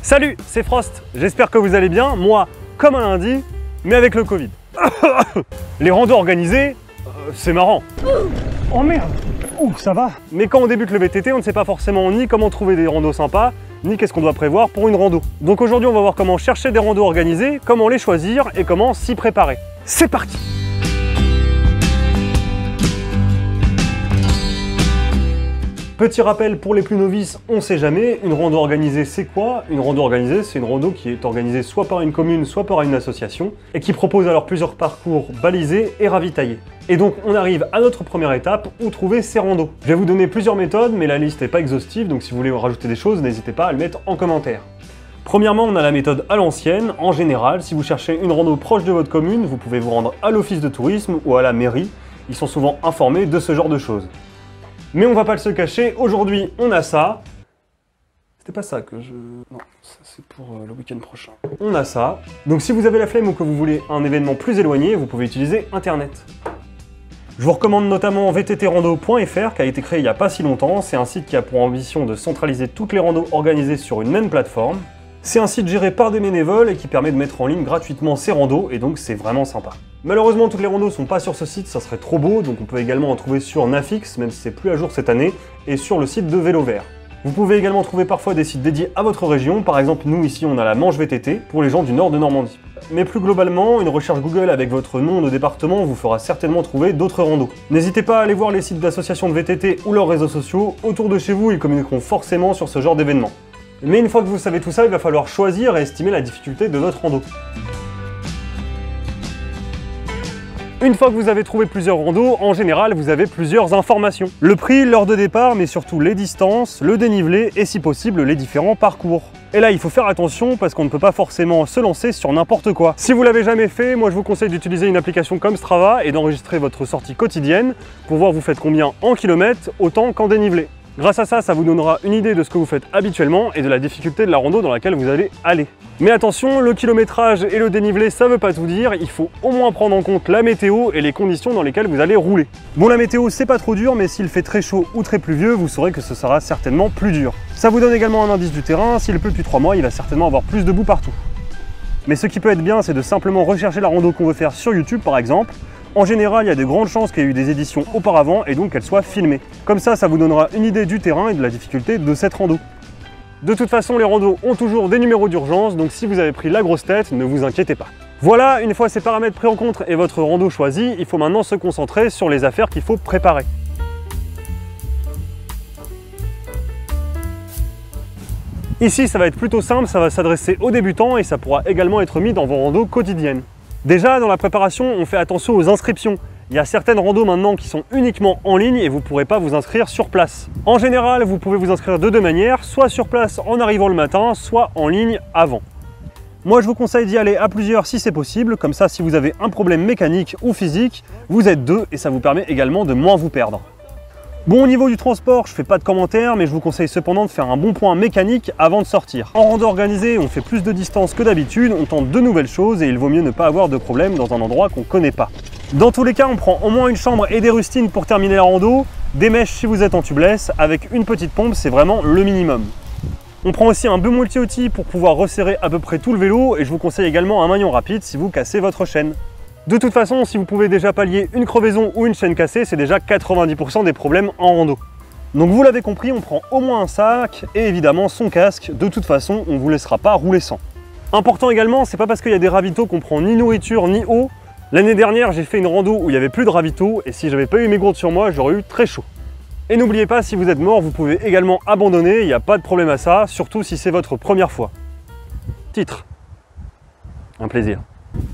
Salut, c'est Frost, j'espère que vous allez bien, moi comme un lundi, mais avec le Covid. Les randos organisés, c'est marrant. Oh merde, ouh ça va. Mais quand on débute le VTT, on ne sait pas forcément ni comment trouver des randos sympas, ni qu'est-ce qu'on doit prévoir pour une rando. Donc aujourd'hui on va voir comment chercher des randos organisés, comment les choisir et comment s'y préparer. C'est parti! Petit rappel pour les plus novices, on sait jamais, une rando organisée c'est quoi? Une rando organisée c'est une rando qui est organisée soit par une commune, soit par une association, et qui propose alors plusieurs parcours balisés et ravitaillés. Et donc on arrive à notre première étape, où trouver ces randos. Je vais vous donner plusieurs méthodes, mais la liste n'est pas exhaustive, donc si vous voulez rajouter des choses, n'hésitez pas à le mettre en commentaire. Premièrement, on a la méthode à l'ancienne. En général, si vous cherchez une rando proche de votre commune, vous pouvez vous rendre à l'office de tourisme ou à la mairie. Ils sont souvent informés de ce genre de choses. Mais on va pas se cacher, aujourd'hui on a ça. C'était pas ça que je... Non, ça c'est pour le week-end prochain. On a ça. Donc si vous avez la flemme ou que vous voulez un événement plus éloigné, vous pouvez utiliser Internet. Je vous recommande notamment vttrando.fr qui a été créé il y a pas si longtemps. C'est un site qui a pour ambition de centraliser toutes les randos organisées sur une même plateforme. C'est un site géré par des bénévoles et qui permet de mettre en ligne gratuitement ces randos, et donc c'est vraiment sympa. Malheureusement, toutes les randos sont pas sur ce site, ça serait trop beau, donc on peut également en trouver sur Nafix, même si c'est plus à jour cette année, et sur le site de Vélo Vert. Vous pouvez également trouver parfois des sites dédiés à votre région, par exemple nous ici on a la Manche VTT, pour les gens du nord de Normandie. Mais plus globalement, une recherche Google avec votre nom de département vous fera certainement trouver d'autres randos. N'hésitez pas à aller voir les sites d'associations de VTT ou leurs réseaux sociaux, autour de chez vous ils communiqueront forcément sur ce genre d'événements. Mais une fois que vous savez tout ça, il va falloir choisir et estimer la difficulté de votre rando. Une fois que vous avez trouvé plusieurs randos, en général, vous avez plusieurs informations. Le prix, l'heure de départ, mais surtout les distances, le dénivelé et si possible, les différents parcours. Et là, il faut faire attention parce qu'on ne peut pas forcément se lancer sur n'importe quoi. Si vous l'avez jamais fait, moi je vous conseille d'utiliser une application comme Strava et d'enregistrer votre sortie quotidienne pour voir vous faites combien en kilomètres, autant qu'en dénivelé. Grâce à ça, ça vous donnera une idée de ce que vous faites habituellement et de la difficulté de la rando dans laquelle vous allez aller. Mais attention, le kilométrage et le dénivelé, ça veut pas tout dire, il faut au moins prendre en compte la météo et les conditions dans lesquelles vous allez rouler. Bon, la météo, c'est pas trop dur, mais s'il fait très chaud ou très pluvieux, vous saurez que ce sera certainement plus dur. Ça vous donne également un indice du terrain, s'il pleut depuis 3 mois, il va certainement avoir plus de boue partout. Mais ce qui peut être bien, c'est de simplement rechercher la rando qu'on veut faire sur YouTube par exemple. En général, il y a de grandes chances qu'il y ait eu des éditions auparavant et donc qu'elles soient filmées. Comme ça, ça vous donnera une idée du terrain et de la difficulté de cette rando. De toute façon, les randos ont toujours des numéros d'urgence, donc si vous avez pris la grosse tête, ne vous inquiétez pas. Voilà, une fois ces paramètres pris en compte et votre rando choisi, il faut maintenant se concentrer sur les affaires qu'il faut préparer. Ici, ça va être plutôt simple, ça va s'adresser aux débutants et ça pourra également être mis dans vos randos quotidiennes. Déjà, dans la préparation, on fait attention aux inscriptions. Il y a certaines randos maintenant qui sont uniquement en ligne et vous ne pourrez pas vous inscrire sur place. En général, vous pouvez vous inscrire de deux manières, soit sur place en arrivant le matin, soit en ligne avant. Moi, je vous conseille d'y aller à plusieurs si c'est possible, comme ça, si vous avez un problème mécanique ou physique, vous êtes deux et ça vous permet également de moins vous perdre. Bon, au niveau du transport, je fais pas de commentaires, mais je vous conseille cependant de faire un bon point mécanique avant de sortir. En rando organisée, on fait plus de distance que d'habitude, on tente de nouvelles choses et il vaut mieux ne pas avoir de problème dans un endroit qu'on connaît pas. Dans tous les cas, on prend au moins une chambre et des rustines pour terminer la rando, des mèches si vous êtes en tubeless, avec une petite pompe, c'est vraiment le minimum. On prend aussi un bœuf multi-outil pour pouvoir resserrer à peu près tout le vélo et je vous conseille également un maillon rapide si vous cassez votre chaîne. De toute façon, si vous pouvez déjà pallier une crevaison ou une chaîne cassée, c'est déjà 90% des problèmes en rando. Donc vous l'avez compris, on prend au moins un sac et évidemment son casque. De toute façon, on ne vous laissera pas rouler sans. Important également, c'est pas parce qu'il y a des ravitaux qu'on prend ni nourriture ni eau. L'année dernière, j'ai fait une rando où il n'y avait plus de ravitaux et si j'avais pas eu mes gourdes sur moi, j'aurais eu très chaud. Et n'oubliez pas, si vous êtes mort, vous pouvez également abandonner, il n'y a pas de problème à ça, surtout si c'est votre première fois. Titre. Un plaisir.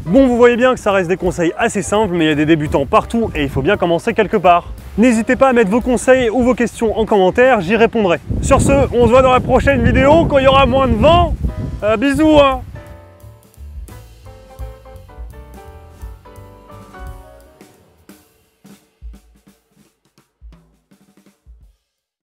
Bon, vous voyez bien que ça reste des conseils assez simples, mais il y a des débutants partout et il faut bien commencer quelque part. N'hésitez pas à mettre vos conseils ou vos questions en commentaire, j'y répondrai. Sur ce, on se voit dans la prochaine vidéo quand il y aura moins de vent. Bisous hein.